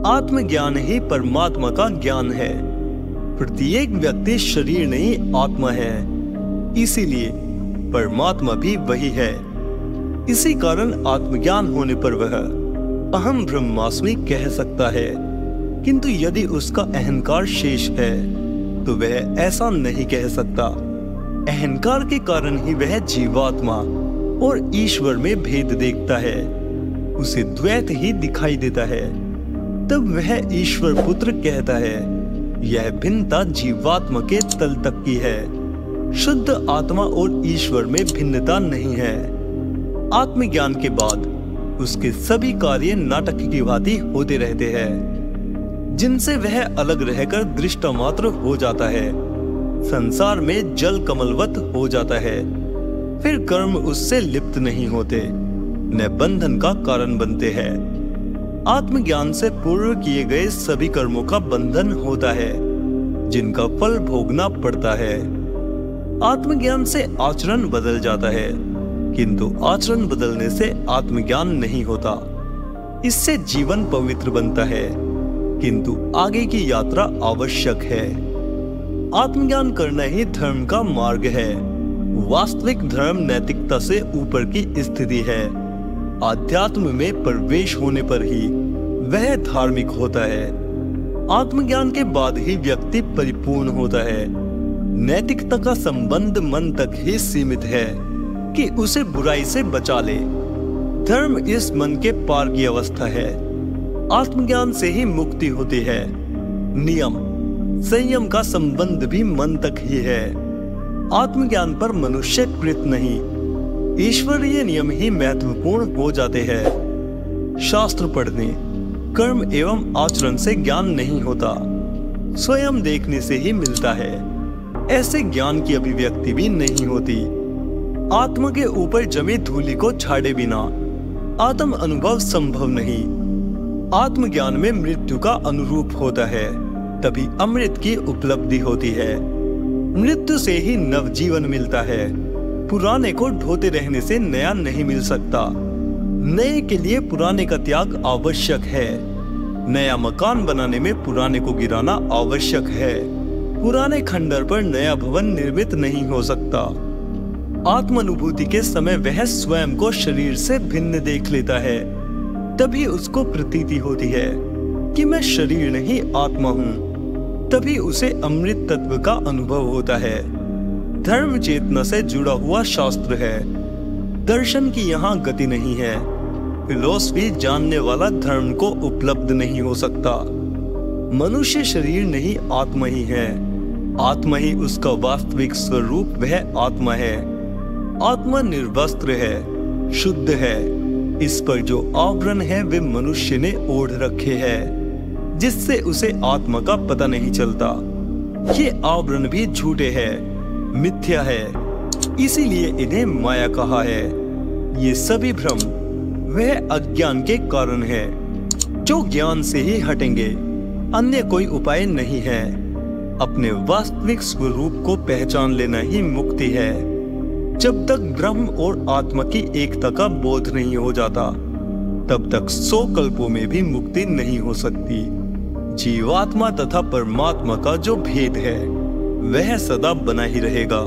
आत्मज्ञान ही परमात्मा का ज्ञान है। प्रत्येक व्यक्ति शरीर नहीं आत्मा है, इसीलिए परमात्मा भी वही है। इसी कारण आत्मज्ञान होने पर वह अहम ब्रह्मास्मि कह सकता है। किंतु यदि उसका अहंकार शेष है तो वह ऐसा नहीं कह सकता। अहंकार के कारण ही वह जीवात्मा और ईश्वर में भेद देखता है, उसे द्वैत ही दिखाई देता है। तब वह ईश्वर पुत्र कहता है। यह भिन्नता जीवात्मा के तल तक की है। शुद्ध आत्मा और ईश्वर में भिन्नता नहीं है। आत्मज्ञान के बाद उसके सभी कार्य नाटक की भांति होते रहते हैं, जिनसे वह अलग रहकर दृष्टा मात्र हो जाता है। संसार में जल कमलवत हो जाता है। फिर कर्म उससे लिप्त नहीं होते, न बंधन का कारण बनते हैं। आत्मज्ञान से पूर्व किए गए सभी कर्मों का बंधन होता है, जिनका फल भोगना पड़ता है। आत्मज्ञान से आचरण बदल जाता है, किंतु आचरण बदलने से आत्मज्ञान नहीं होता। इससे जीवन पवित्र बनता है, किंतु आगे की यात्रा आवश्यक है। आत्मज्ञान करना ही धर्म का मार्ग है। वास्तविक धर्म नैतिकता से ऊपर की स्थिति है। आध्यात्म में प्रवेश होने पर ही वह धार्मिक होता है। आत्मज्ञान के बाद ही व्यक्ति परिपूर्ण होता है। नैतिकता का संबंध मन तक ही सीमित है कि उसे बुराई से बचा ले। धर्म इस मन के पार की अवस्था है। आत्मज्ञान से ही मुक्ति होती है। नियम संयम का संबंध भी मन तक ही है। आत्मज्ञान पर मनुष्य कृत नहीं, ईश्वरीय नियम ही महत्वपूर्ण हो जाते हैं। शास्त्र पढ़ने, कर्म एवं आचरण से ज्ञान नहीं होता, स्वयं देखने से ही मिलता है। ऐसे ज्ञान की अभिव्यक्ति भी नहीं होती। आत्मा के ऊपर जमी धूलि को छाड़े बिना आत्म अनुभव संभव नहीं। आत्मज्ञान में मृत्यु का अनुरूप होता है, तभी अमृत की उपलब्धि होती है। मृत्यु से ही नवजीवन मिलता है। पुराने को ढोते रहने से नया नहीं मिल सकता। नए के लिए पुराने का त्याग आवश्यक है। नया मकान बनाने में पुराने को गिराना आवश्यक है। पुराने खंडर पर नया भवन निर्मित नहीं हो सकता। आत्मानुभूति के समय वह स्वयं को शरीर से भिन्न देख लेता है। तभी उसको प्रतीति होती है कि मैं शरीर नहीं आत्मा हूँ। तभी उसे अमृत तत्व का अनुभव होता है। धर्म चेतना से जुड़ा हुआ शास्त्र है। दर्शन की यहाँ गति नहीं है। फिलॉसफी जानने वाला धर्म को उपलब्ध नहीं हो सकता। मनुष्य शरीर नहीं आत्मा ही है। आत्मा ही उसका वास्तविक स्वरूप वह आत्मा है। आत्मा निर्वस्त्र है, शुद्ध है। इस पर जो आवरण है वे मनुष्य ने ओढ़ रखे हैं, जिससे उसे आत्मा का पता नहीं चलता। ये आवरण भी झूठे हैं, मिथ्या है, इसीलिए इन्हें माया कहा है। ये सभी भ्रम वह अज्ञान के कारण है, जो ज्ञान से ही हटेंगे। अन्य कोई उपाय नहीं है। अपने वास्तविक स्वरूप को पहचान लेना ही मुक्ति है। जब तक ब्रह्म और आत्मा की एकता का बोध नहीं हो जाता, तब तक 100 कल्पों में भी मुक्ति नहीं हो सकती। जीवात्मा तथा परमात्मा का जो भेद है वह सदा बना ही रहेगा।